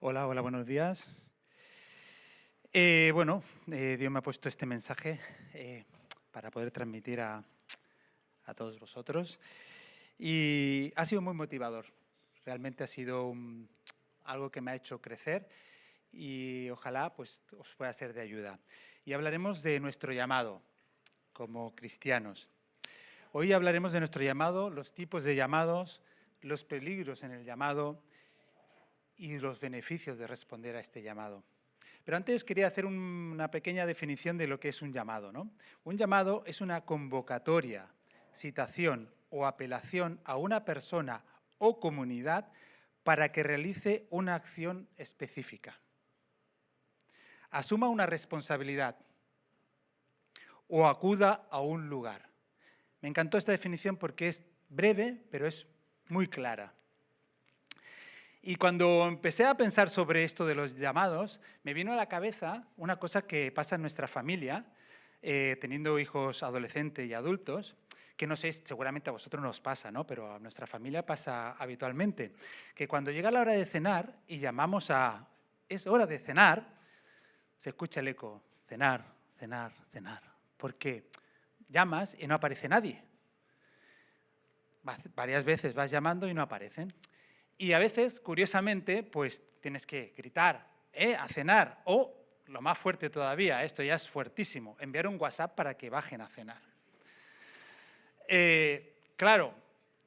Hola, hola, buenos días. Dios me ha puesto este mensaje para poder transmitir a todos vosotros y ha sido muy motivador. Realmente ha sido algo que me ha hecho crecer y ojalá pues, os pueda ser de ayuda. Y hablaremos de nuestro llamado como cristianos. Hoy hablaremos de nuestro llamado, los tipos de llamados, los peligros en el llamado y los beneficios de responder a este llamado. Pero antes quería hacer una pequeña definición de lo que es un llamado, ¿no? Un llamado es una convocatoria, citación o apelación a una persona o comunidad para que realice una acción específica, asuma una responsabilidad o acuda a un lugar. Me encantó esta definición porque es breve, pero es muy clara. Y cuando empecé a pensar sobre esto de los llamados, me vino a la cabeza una cosa que pasa en nuestra familia, teniendo hijos adolescentes y adultos, que no sé, seguramente a vosotros no os pasa, ¿no? Pero a nuestra familia pasa habitualmente, que cuando llega la hora de cenar y llamamos a es hora de cenar, se escucha el eco, cenar, cenar, cenar, porque llamas y no aparece nadie. Varias veces vas llamando y no aparecen. Y a veces, curiosamente, pues tienes que gritar, a cenar, o, lo más fuerte todavía, esto ya es fuertísimo, enviar un WhatsApp para que bajen a cenar. Claro,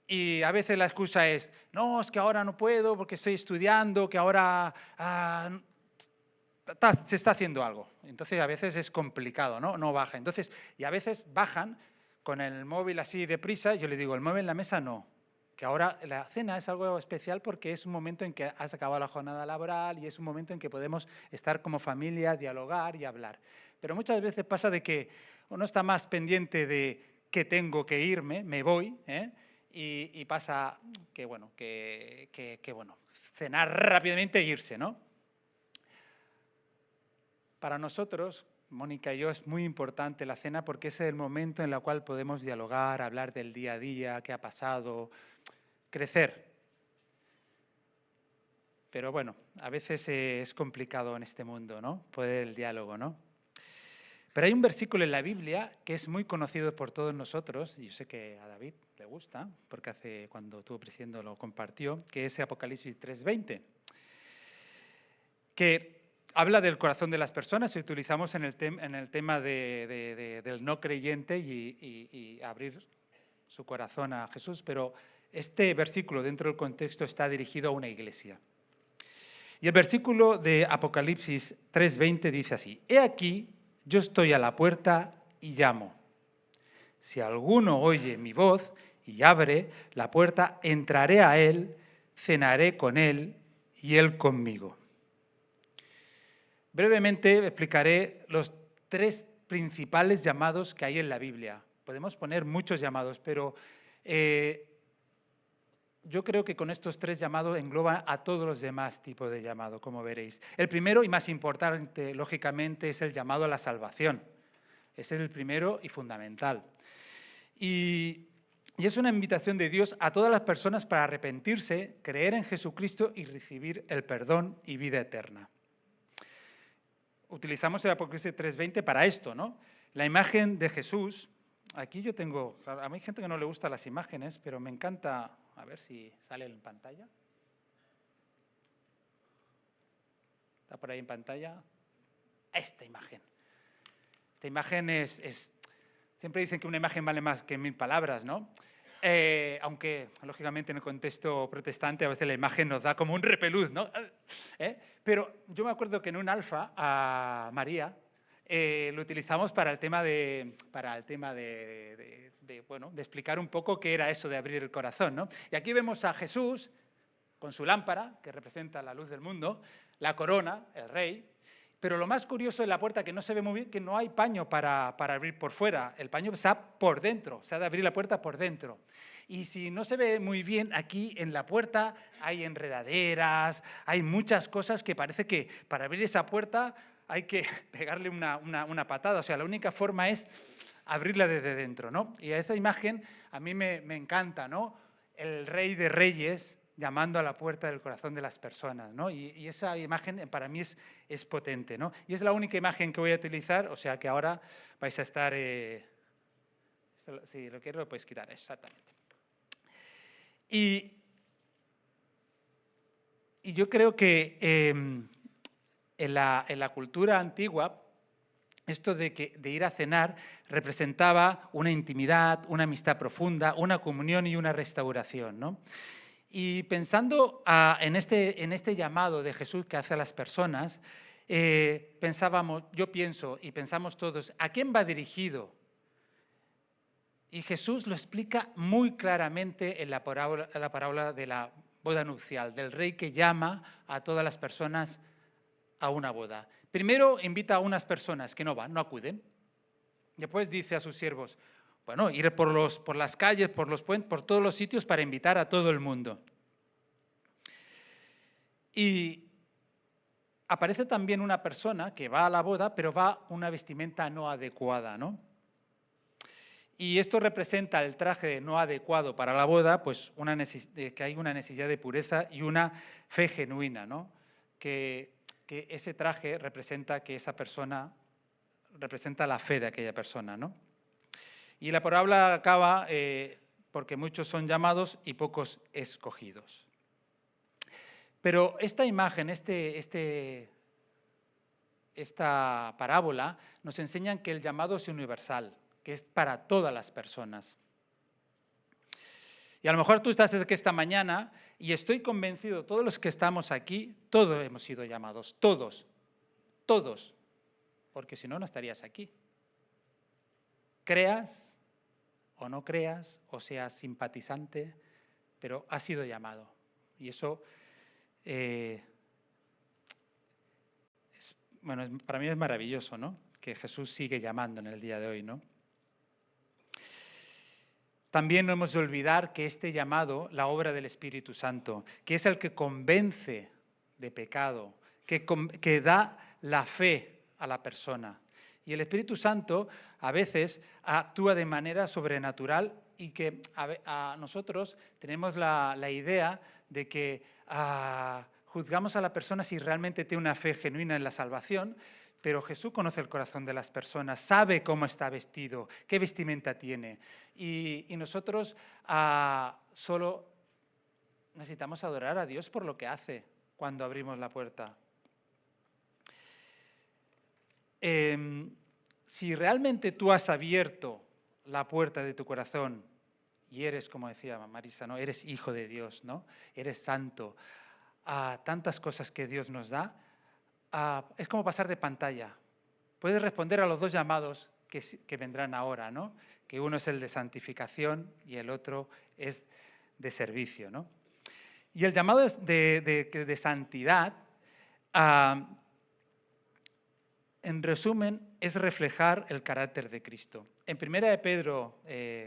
y a veces la excusa es, no, es que ahora no puedo porque estoy estudiando, que ahora se está haciendo algo. Entonces a veces es complicado, ¿no? No baja. Entonces, y a veces bajan con el móvil así deprisa, yo le digo, el móvil en la mesa no. Que ahora la cena es algo especial porque es un momento en que has acabado la jornada laboral y es un momento en que podemos estar como familia, dialogar y hablar. Pero muchas veces pasa de que uno está más pendiente de que tengo que irme, me voy, y pasa que, bueno, cenar rápidamente e irse, ¿no? Para nosotros, Mónica y yo, es muy importante la cena porque es el momento en el cual podemos dialogar, hablar del día a día, qué ha pasado, crecer. Pero bueno, a veces es complicado en este mundo, ¿no? Poder el diálogo, ¿no? Pero hay un versículo en la Biblia que es muy conocido por todos nosotros, y yo sé que a David le gusta, porque cuando estuvo presidiendo lo compartió, que es Apocalipsis 3:20, que habla del corazón de las personas y utilizamos en el tema del no creyente y abrir su corazón a Jesús, pero este versículo dentro del contexto está dirigido a una iglesia. Y el versículo de Apocalipsis 3:20 dice así, he aquí, yo estoy a la puerta y llamo. Si alguno oye mi voz y abre la puerta, entraré a él, cenaré con él y él conmigo. Brevemente explicaré los tres principales llamados que hay en la Biblia. Podemos poner muchos llamados, pero yo creo que con estos tres llamados engloban a todos los demás tipos de llamados, como veréis. El primero y más importante, lógicamente, es el llamado a la salvación. Ese es el primero y fundamental. Y es una invitación de Dios a todas las personas para arrepentirse, creer en Jesucristo y recibir el perdón y vida eterna. Utilizamos el Apocalipsis 3:20 para esto, ¿no? La imagen de Jesús. Aquí yo tengo, a mí hay gente que no le gustan las imágenes, pero me encanta, a ver si sale en pantalla. ¿Está por ahí en pantalla? Esta imagen. Esta imagen siempre dicen que una imagen vale más que 1000 palabras, ¿no? Aunque, lógicamente, en el contexto protestante a veces la imagen nos da como un repelús, ¿no? Pero yo me acuerdo que en un alfa a María lo utilizamos para el tema de explicar un poco qué era eso de abrir el corazón, ¿no? Y aquí vemos a Jesús con su lámpara, que representa la luz del mundo, la corona, el rey. Pero lo más curioso de la puerta, que no se ve muy bien, que no hay paño para abrir por fuera. El paño está por dentro, se ha de abrir la puerta por dentro. Y si no se ve muy bien, aquí en la puerta hay enredaderas, hay muchas cosas que parece que para abrir esa puerta hay que pegarle una patada. O sea, la única forma es abrirla desde dentro, ¿no? Y a esa imagen a mí me encanta, ¿no? El Rey de Reyes llamando a la puerta del corazón de las personas, ¿no? Y esa imagen para mí es potente, ¿no? Y es la única imagen que voy a utilizar, o sea que ahora vais a estar... si lo quiero, lo podéis quitar, exactamente. Y yo creo que en la cultura antigua, esto de ir a cenar representaba una intimidad, una amistad profunda, una comunión y una restauración, ¿no? Y pensando en este llamado de Jesús que hace a las personas, yo pienso y pensamos todos, ¿a quién va dirigido? Y Jesús lo explica muy claramente en la parábola de la boda nupcial, del rey que llama a todas las personas a una boda. Primero invita a unas personas que no van, no acuden. Después dice a sus siervos, bueno, ir por las calles, por los puentes, por todos los sitios para invitar a todo el mundo. Y aparece también una persona que va a la boda, pero va una vestimenta no adecuada, ¿no? Y esto representa el traje no adecuado para la boda, pues que hay una necesidad de pureza y una fe genuina, ¿no? Que ese traje representa que esa persona representa la fe de aquella persona, ¿no? Y la parábola acaba porque muchos son llamados y pocos escogidos. Pero esta imagen, esta parábola, nos enseña que el llamado es universal, que es para todas las personas. Y a lo mejor tú estás aquí esta mañana y estoy convencido, todos los que estamos aquí, todos hemos sido llamados, todos, porque si no, no estarías aquí. Creas o no creas, o seas simpatizante, pero has sido llamado. Y eso, para mí es maravilloso, ¿no? Que Jesús sigue llamando en el día de hoy, ¿no? También no hemos de olvidar que este llamado, la obra del Espíritu Santo, que es el que convence de pecado, que da la fe a la persona. Y el Espíritu Santo a veces actúa de manera sobrenatural y que a nosotros tenemos la idea de que juzgamos a la persona si realmente tiene una fe genuina en la salvación, pero Jesús conoce el corazón de las personas, sabe cómo está vestido, qué vestimenta tiene. Y nosotros solo necesitamos adorar a Dios por lo que hace cuando abrimos la puerta. Si realmente tú has abierto la puerta de tu corazón y eres, como decía Marisa, ¿no? Eres hijo de Dios, ¿no? Eres santo, a tantas cosas que Dios nos da, es como pasar de pantalla. Puedes responder a los dos llamados que vendrán ahora, ¿no? Que uno es el de santificación y el otro es de servicio, ¿no? Y el llamado de santidad, en resumen, es reflejar el carácter de Cristo. En 1 de Pedro,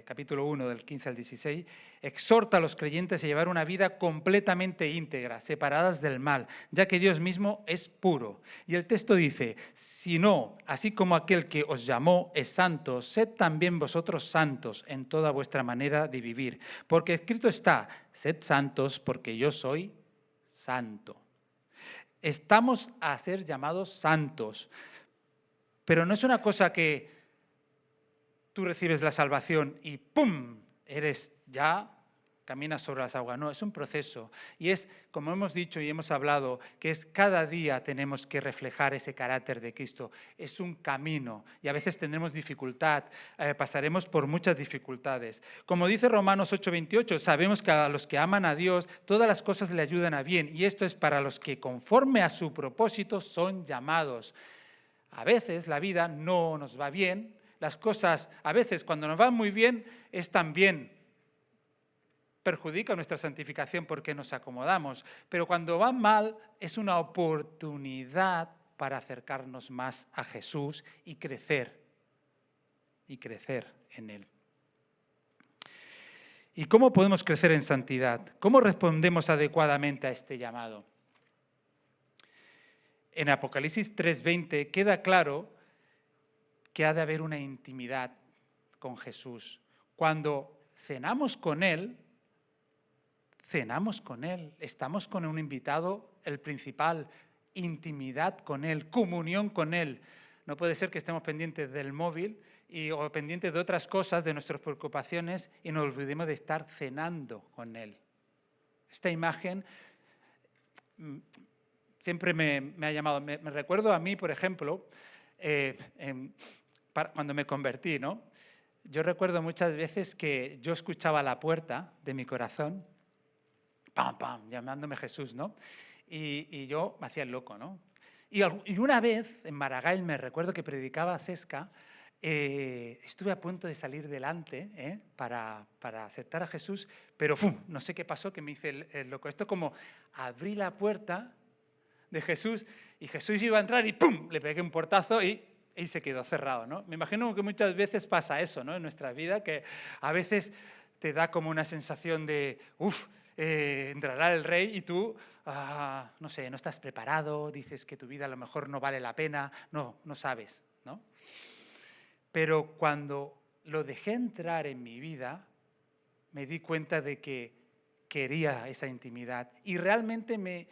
capítulo 1, del 15 al 16, exhorta a los creyentes a llevar una vida completamente íntegra, separadas del mal, ya que Dios mismo es puro. Y el texto dice, si no, así como aquel que os llamó es santo, sed también vosotros santos en toda vuestra manera de vivir. Porque escrito está, sed santos porque yo soy santo. Estamos a ser llamados santos. Pero no es una cosa que tú recibes la salvación y ¡pum! Caminas sobre las aguas. No, es un proceso. Y es, como hemos dicho y hemos hablado, que es cada día tenemos que reflejar ese carácter de Cristo. Es un camino y a veces tendremos dificultad, pasaremos por muchas dificultades. Como dice Romanos 8:28, sabemos que a los que aman a Dios, todas las cosas le ayudan a bien. Y esto es para los que conforme a su propósito son llamados. A veces la vida no nos va bien, las cosas a veces cuando nos van muy bien es también perjudica nuestra santificación porque nos acomodamos, pero cuando van mal es una oportunidad para acercarnos más a Jesús y crecer en Él. ¿Y cómo podemos crecer en santidad? ¿Cómo respondemos adecuadamente a este llamado? En Apocalipsis 3:20 queda claro que ha de haber una intimidad con Jesús. Cuando cenamos con Él, cenamos con Él, estamos con un invitado, el principal, intimidad con Él, comunión con Él. No puede ser que estemos pendientes del móvil o pendientes de otras cosas, de nuestras preocupaciones, y nos olvidemos de estar cenando con Él. Esta imagen siempre me ha llamado. Me recuerdo a mí, por ejemplo, cuando me convertí, ¿no? Yo recuerdo muchas veces que yo escuchaba la puerta de mi corazón, pam, pam, llamándome Jesús, ¿no? Y yo me hacía el loco, ¿no? Y una vez en Maragall, me recuerdo que predicaba a Sesca, estuve a punto de salir delante para aceptar a Jesús, pero ¡fum! No sé qué pasó, que me hice el loco. Esto como abrí la puerta de Jesús y Jesús iba a entrar y ¡pum! Le pegué un portazo y se quedó cerrado, ¿no? Me imagino que muchas veces pasa eso, ¿no? En nuestra vida, que a veces te da como una sensación de, entrará el rey y tú, no sé, no estás preparado, dices que tu vida a lo mejor no vale la pena, no sabes, ¿no? Pero cuando lo dejé entrar en mi vida, me di cuenta de que quería esa intimidad y realmente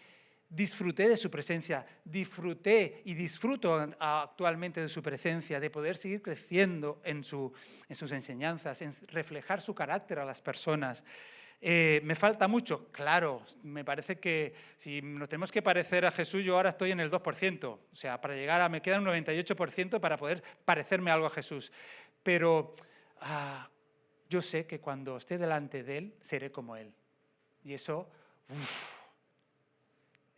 disfruté de su presencia, disfruté y disfruto actualmente de su presencia, de poder seguir creciendo en sus enseñanzas, en reflejar su carácter a las personas. ¿Me falta mucho? Claro, me parece que si nos tenemos que parecer a Jesús, yo ahora estoy en el 2%, o sea, para llegar me queda un 98% para poder parecerme algo a Jesús. Pero yo sé que cuando esté delante de Él, seré como Él. Y eso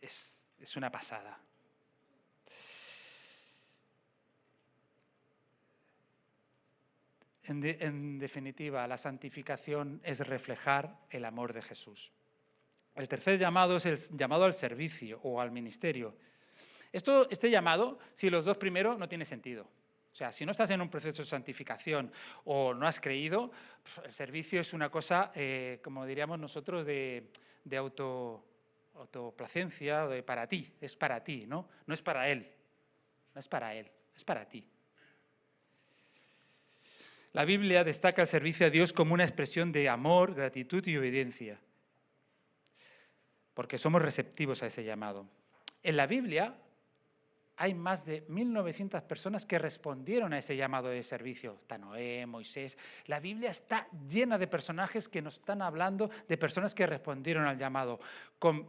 es una pasada. En definitiva, la santificación es reflejar el amor de Jesús. El tercer llamado es el llamado al servicio o al ministerio. Este llamado, si los dos primeros, no tiene sentido. O sea, si no estás en un proceso de santificación o no has creído, el servicio es una cosa, como diríamos nosotros, de autoplacencia, de para ti, es para ti, ¿no? No es para él, no es para él, es para ti. La Biblia destaca el servicio a Dios como una expresión de amor, gratitud y obediencia, porque somos receptivos a ese llamado. En la Biblia hay más de 1.900 personas que respondieron a ese llamado de servicio. Está Noé, Moisés. La Biblia está llena de personajes que nos están hablando de personas que respondieron al llamado, con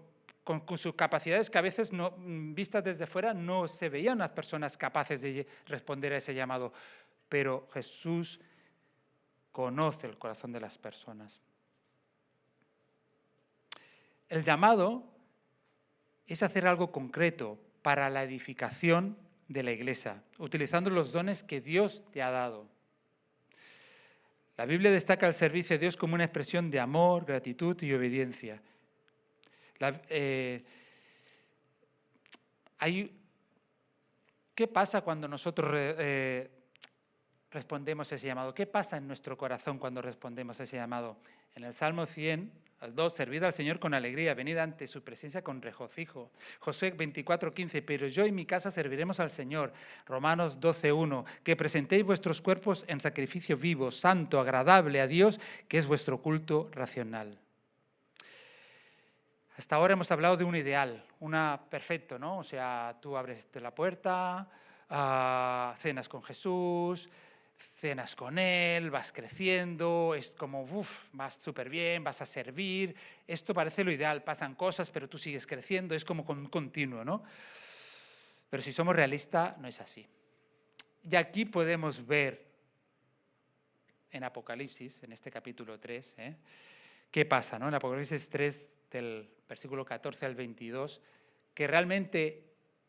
sus capacidades que a veces, vistas desde fuera, no se veían las personas capaces de responder a ese llamado. Pero Jesús conoce el corazón de las personas. El llamado es hacer algo concreto para la edificación de la iglesia, utilizando los dones que Dios te ha dado. La Biblia destaca el servicio a Dios como una expresión de amor, gratitud y obediencia. ¿Qué pasa cuando nosotros respondemos a ese llamado? ¿Qué pasa en nuestro corazón cuando respondemos a ese llamado? En el Salmo 100, al 2, servid al Señor con alegría, venid ante su presencia con regocijo. Josué 24:15, pero yo y mi casa serviremos al Señor. Romanos 12:1, que presentéis vuestros cuerpos en sacrificio vivo, santo, agradable a Dios, que es vuestro culto racional. Hasta ahora hemos hablado de un ideal, perfecto, ¿no? O sea, tú abres la puerta, cenas con Jesús, cenas con Él, vas creciendo, es como, vas súper bien, vas a servir. Esto parece lo ideal, pasan cosas, pero tú sigues creciendo, es como un continuo, ¿no? Pero si somos realistas, no es así. Y aquí podemos ver en Apocalipsis, en este capítulo 3, qué pasa, ¿no? En Apocalipsis 3, del versículo 14 al 22, que realmente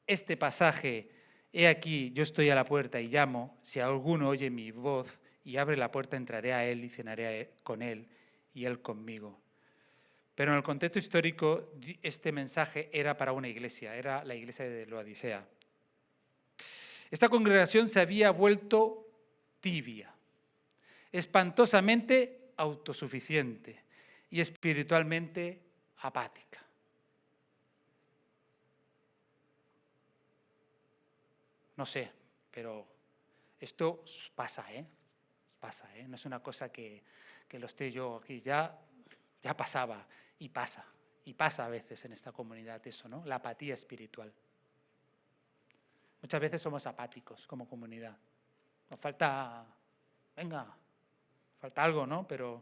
este pasaje, he aquí, yo estoy a la puerta y llamo, si alguno oye mi voz y abre la puerta, entraré a él y cenaré con él y él conmigo. Pero en el contexto histórico, este mensaje era para una iglesia, era la iglesia de Laodicea. Esta congregación se había vuelto tibia, espantosamente autosuficiente y espiritualmente apática. No sé, pero esto pasa, Pasa, No es una cosa que lo esté yo aquí, ya pasaba. Y pasa a veces en esta comunidad eso, ¿no? La apatía espiritual. Muchas veces somos apáticos como comunidad. Nos falta, falta algo, ¿no? Pero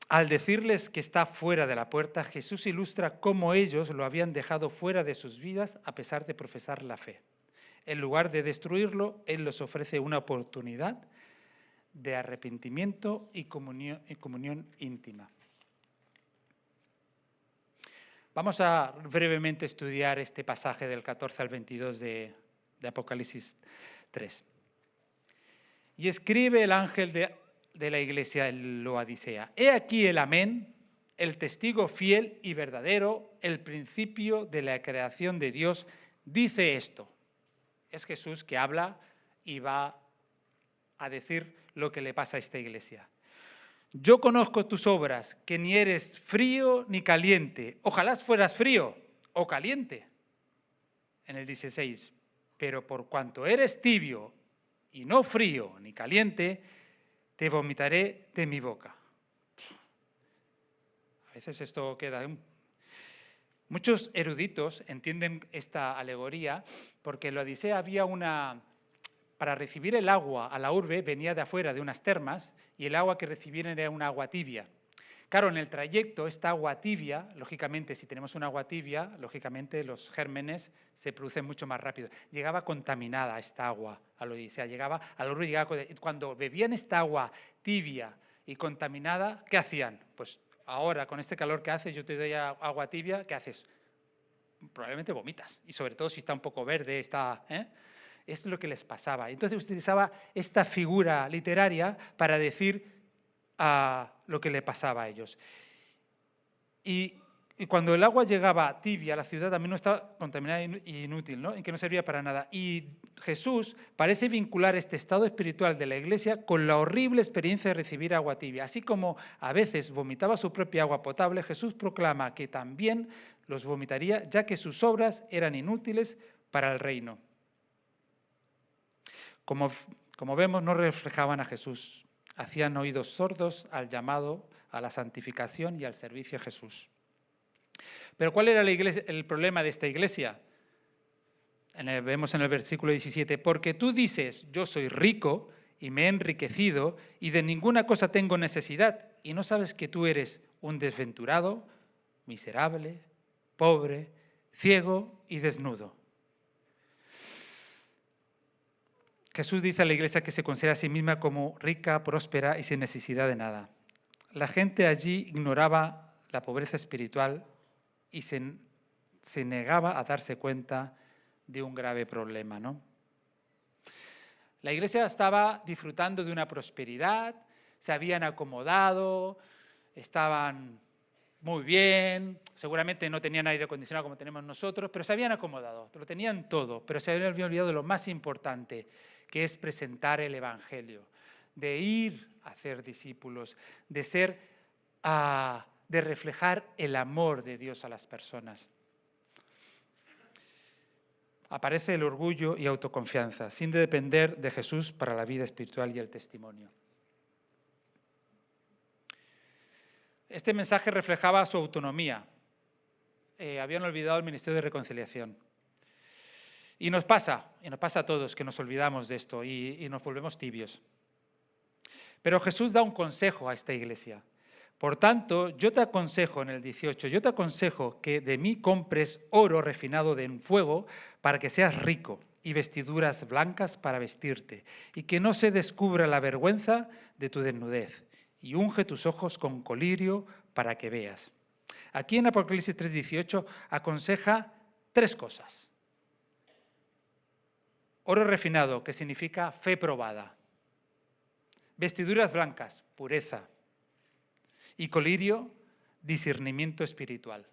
al decirles que está fuera de la puerta, Jesús ilustra cómo ellos lo habían dejado fuera de sus vidas a pesar de profesar la fe. En lugar de destruirlo, Él les ofrece una oportunidad de arrepentimiento y comunión íntima. Vamos a brevemente estudiar este pasaje del 14 al 22 de Apocalipsis 3. Y escribe el ángel de la iglesia en Laodicea: He aquí el amén, el testigo fiel y verdadero, el principio de la creación de Dios, dice esto. Es Jesús que habla y va a decir lo que le pasa a esta iglesia. Yo conozco tus obras, que ni eres frío ni caliente. Ojalá fueras frío o caliente. En el 16. Pero por cuanto eres tibio y no frío ni caliente, te vomitaré de mi boca. A veces esto queda... Muchos eruditos entienden esta alegoría porque en la Odisea había para recibir el agua a la urbe venía de afuera, de unas termas, y el agua que recibían era un agua tibia. Claro, en el trayecto, esta agua tibia, lógicamente, si tenemos un agua tibia, lógicamente los gérmenes se producen mucho más rápido. Llegaba contaminada esta agua a la Odisea, a la urbe, cuando bebían esta agua tibia y contaminada, ¿qué hacían? Pues ahora, con este calor que hace, yo te doy agua tibia, ¿qué haces? Probablemente vomitas, y sobre todo si está un poco verde, es lo que les pasaba. Entonces utilizaba esta figura literaria para decir lo que le pasaba a ellos. Y cuando el agua llegaba tibia a la ciudad, también no estaba contaminada e inútil, ¿no? En que no servía para nada. Y Jesús parece vincular este estado espiritual de la iglesia con la horrible experiencia de recibir agua tibia. Así como a veces vomitaba su propia agua potable, Jesús proclama que también los vomitaría, ya que sus obras eran inútiles para el reino. Como vemos, no reflejaban a Jesús. Hacían oídos sordos al llamado a la santificación y al servicio a Jesús. Pero ¿cuál era el problema de esta iglesia? Vemos en el versículo 17, porque tú dices, yo soy rico y me he enriquecido y de ninguna cosa tengo necesidad, y no sabes que tú eres un desventurado, miserable, pobre, ciego y desnudo. Jesús dice a la iglesia que se considera a sí misma como rica, próspera y sin necesidad de nada. La gente allí ignoraba la pobreza espiritual y se negaba a darse cuenta de un grave problema, ¿no? La iglesia estaba disfrutando de una prosperidad, se habían acomodado, estaban muy bien, seguramente no tenían aire acondicionado como tenemos nosotros, pero se habían acomodado, lo tenían todo, pero se habían olvidado de lo más importante, que es presentar el Evangelio, de ir a hacer discípulos, de reflejar el amor de Dios a las personas. Aparece el orgullo y autoconfianza, sin depender de Jesús para la vida espiritual y el testimonio. Este mensaje reflejaba su autonomía. Habían olvidado el ministerio de reconciliación. Y nos pasa a todos que nos olvidamos de esto y nos volvemos tibios. Pero Jesús da un consejo a esta iglesia. Por tanto, yo te aconsejo, en el 18, yo te aconsejo que de mí compres oro refinado en fuego para que seas rico y vestiduras blancas para vestirte y que no se descubra la vergüenza de tu desnudez y unge tus ojos con colirio para que veas. Aquí en Apocalipsis 3:18 aconseja 3 cosas. Oro refinado, que significa fe probada. Vestiduras blancas, pureza. Y colirio, discernimiento espiritual.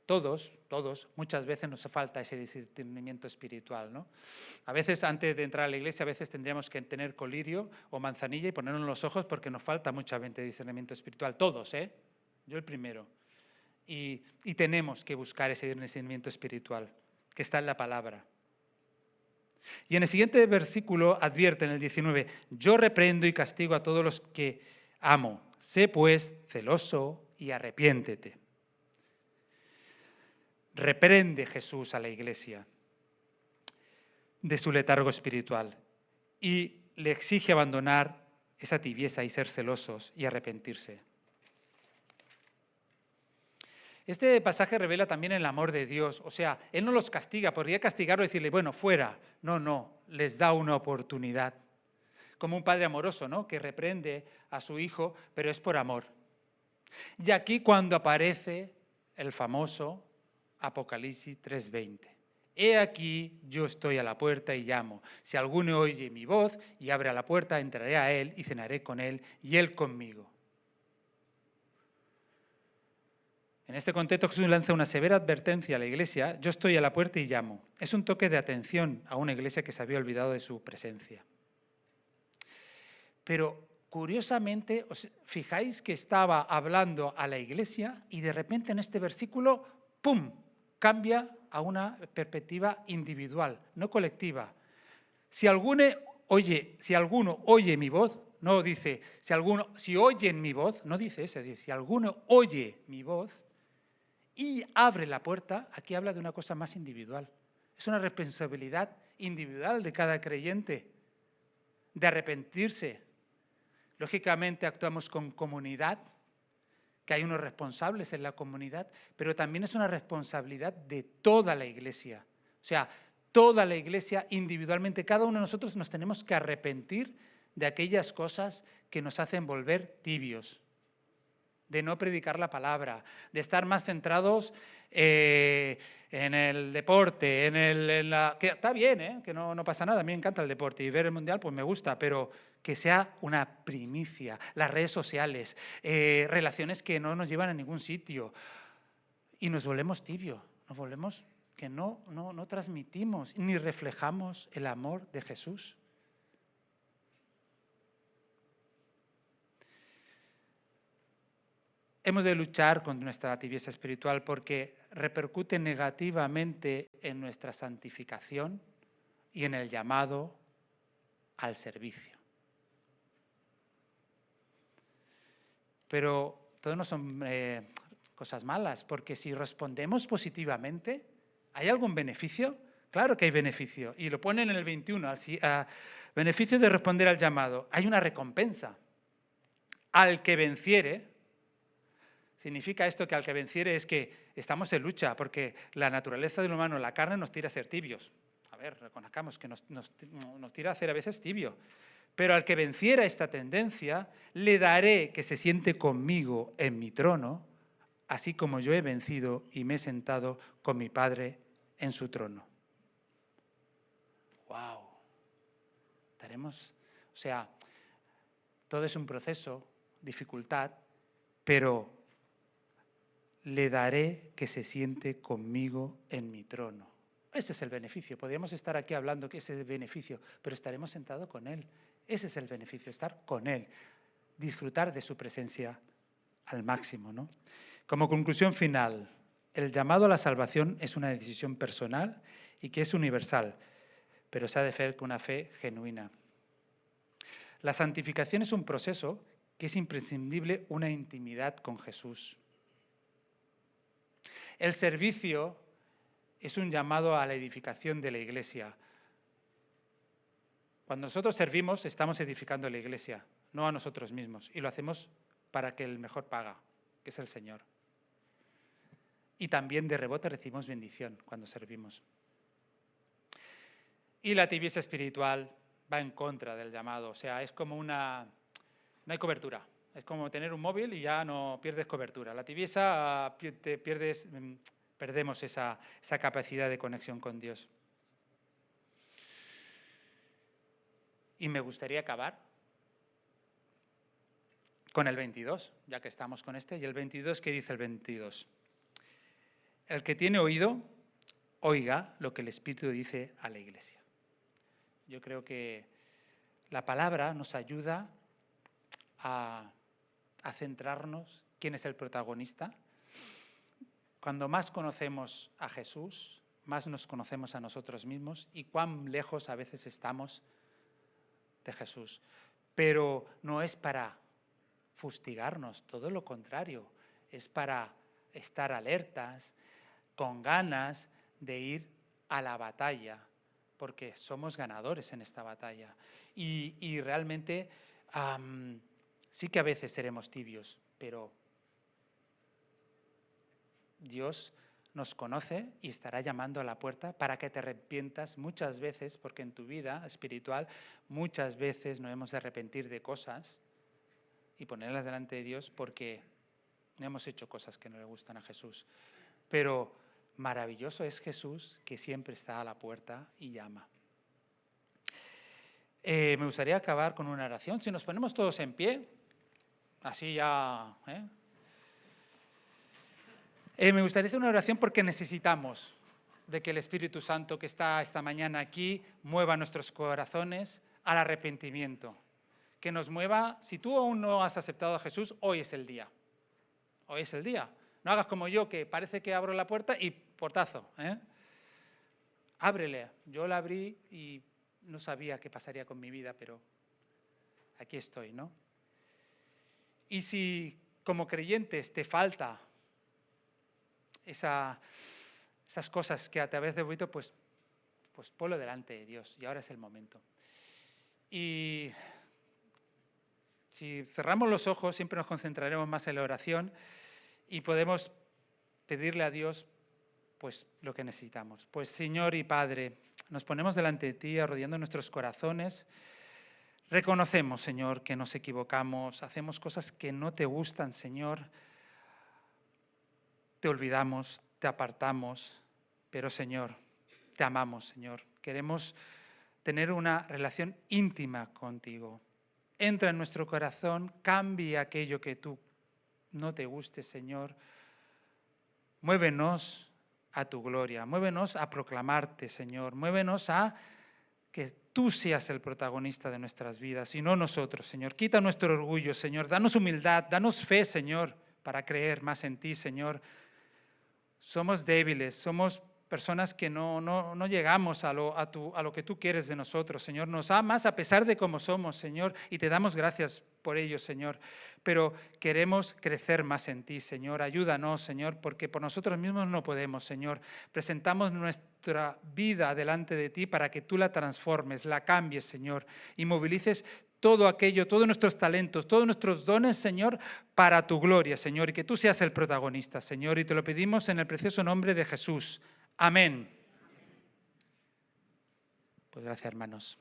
Todos, muchas veces nos falta ese discernimiento espiritual, ¿no? A veces, antes de entrar a la iglesia, a veces tendríamos que tener colirio o manzanilla y ponernos en los ojos porque nos falta mucha discernimiento espiritual. Todos, yo el primero. Y tenemos que buscar ese discernimiento espiritual, que está en la palabra. Y en el siguiente versículo advierte en el 19, yo reprendo y castigo a todos los que amo. Sé pues celoso y arrepiéntete. Reprende Jesús a la iglesia de su letargo espiritual y le exige abandonar esa tibieza y ser celosos y arrepentirse. Este pasaje revela también el amor de Dios. O sea, Él no los castiga, podría castigarlo y decirle, bueno, fuera. No, les da una oportunidad. Como un padre amoroso, ¿no? Que reprende a su hijo, pero es por amor. Y aquí cuando aparece el famoso Apocalipsis 3:20. He aquí, yo estoy a la puerta y llamo. Si alguno oye mi voz y abre la puerta, entraré a él y cenaré con él y él conmigo. En este contexto Jesús lanza una severa advertencia a la iglesia, yo estoy a la puerta y llamo. Es un toque de atención a una iglesia que se había olvidado de su presencia. Pero curiosamente, ¿os fijáis que estaba hablando a la iglesia y de repente en este versículo, ¡pum!, cambia a una perspectiva individual, no colectiva. Si alguno oye mi voz, no dice, si oyen mi voz, no dice eso, dice, si alguno oye mi voz y abre la puerta, aquí habla de una cosa más individual. Es una responsabilidad individual de cada creyente, de arrepentirse. Lógicamente actuamos con comunidad, que hay unos responsables en la comunidad, pero también es una responsabilidad de toda la iglesia. O sea, toda la iglesia individualmente, cada uno de nosotros nos tenemos que arrepentir de aquellas cosas que nos hacen volver tibios, de no predicar la palabra, de estar más centrados en el deporte, que está bien, que no pasa nada, a mí me encanta el deporte y ver el Mundial pues me gusta, pero que sea una primicia, las redes sociales, relaciones que no nos llevan a ningún sitio y nos volvemos tibios, nos volvemos que no transmitimos ni reflejamos el amor de Jesús. Hemos de luchar con nuestra tibieza espiritual porque repercute negativamente en nuestra santificación y en el llamado al servicio. Pero todo no son cosas malas, porque si respondemos positivamente, ¿hay algún beneficio? Claro que hay beneficio, y lo ponen en el 21, beneficio de responder al llamado. Hay una recompensa. Al que venciere. Significa esto que al que venciere es que estamos en lucha, porque la naturaleza del humano, la carne, nos tira a ser tibios. A ver, reconozcamos que nos tira a ser a veces tibio. Pero al que venciera esta tendencia, le daré que se siente conmigo en mi trono, así como yo he vencido y me he sentado con mi Padre en su trono. ¡Wow! O sea, todo es un proceso, dificultad, pero le daré que se siente conmigo en mi trono. Ese es el beneficio. Podríamos estar aquí hablando que ese es el beneficio, pero estaremos sentados con Él. Ese es el beneficio, estar con Él, disfrutar de su presencia al máximo, ¿no? Como conclusión final, el llamado a la salvación es una decisión personal y que es universal, pero se ha de hacer con una fe genuina. La santificación es un proceso que es imprescindible una intimidad con Jesús. El servicio es un llamado a la edificación de la iglesia. Cuando nosotros servimos, estamos edificando la iglesia, no a nosotros mismos. Y lo hacemos para que el mejor paga, que es el Señor. Y también de rebote recibimos bendición cuando servimos. Y la tibieza espiritual va en contra del llamado. O sea, es como no hay cobertura. Es como tener un móvil y ya no pierdes cobertura. La tibieza perdemos esa capacidad de conexión con Dios. Y me gustaría acabar con el 22, ya que estamos con este. Y el 22, ¿qué dice el 22? El que tiene oído, oiga lo que el Espíritu dice a la iglesia. Yo creo que la palabra nos ayuda a centrarnos quién es el protagonista. Cuando más conocemos a Jesús, más nos conocemos a nosotros mismos y cuán lejos a veces estamos de Jesús. Pero no es para fustigarnos, todo lo contrario, es para estar alertas, con ganas de ir a la batalla, porque somos ganadores en esta batalla. Y realmente sí que a veces seremos tibios, pero Dios nos conoce y estará llamando a la puerta para que te arrepientas muchas veces, porque en tu vida espiritual muchas veces nos hemos de arrepentir de cosas y ponerlas delante de Dios porque hemos hecho cosas que no le gustan a Jesús. Pero maravilloso es Jesús, que siempre está a la puerta y llama. Me gustaría acabar con una oración. Si nos ponemos todos en pie, así ya... me gustaría hacer una oración porque necesitamos de que el Espíritu Santo que está esta mañana aquí mueva nuestros corazones al arrepentimiento. Que nos mueva, si tú aún no has aceptado a Jesús, hoy es el día. Hoy es el día. No hagas como yo, que parece que abro la puerta y portazo. Ábrele. Yo la abrí y no sabía qué pasaría con mi vida, pero aquí estoy, ¿no? Y si como creyentes te falta esas cosas que a través de oído, pues ponlo delante de Dios y ahora es el momento. Y si cerramos los ojos, siempre nos concentraremos más en la oración y podemos pedirle a Dios pues lo que necesitamos. Pues Señor y Padre, nos ponemos delante de ti, arrodillando nuestros corazones. Reconocemos, Señor, que nos equivocamos, hacemos cosas que no te gustan, Señor. Te olvidamos, te apartamos, pero Señor, te amamos, Señor. Queremos tener una relación íntima contigo. Entra en nuestro corazón, cambia aquello que tú no te guste, Señor. Muévenos a tu gloria, muévenos a proclamarte, Señor. Muévenos a que tú seas el protagonista de nuestras vidas y no nosotros, Señor. Quita nuestro orgullo, Señor. Danos humildad, danos fe, Señor, para creer más en ti, Señor. Somos débiles, somos personas que no llegamos a lo que tú quieres de nosotros, Señor. Nos amas a pesar de cómo somos, Señor, y te damos gracias por ello, Señor. Pero queremos crecer más en ti, Señor. Ayúdanos, Señor, porque por nosotros mismos no podemos, Señor. Presentamos nuestra vida delante de ti para que tú la transformes, la cambies, Señor, y movilices todo aquello, todos nuestros talentos, todos nuestros dones, Señor, para tu gloria, Señor, y que tú seas el protagonista, Señor, y te lo pedimos en el precioso nombre de Jesús. Amén. Pues gracias, hermanos.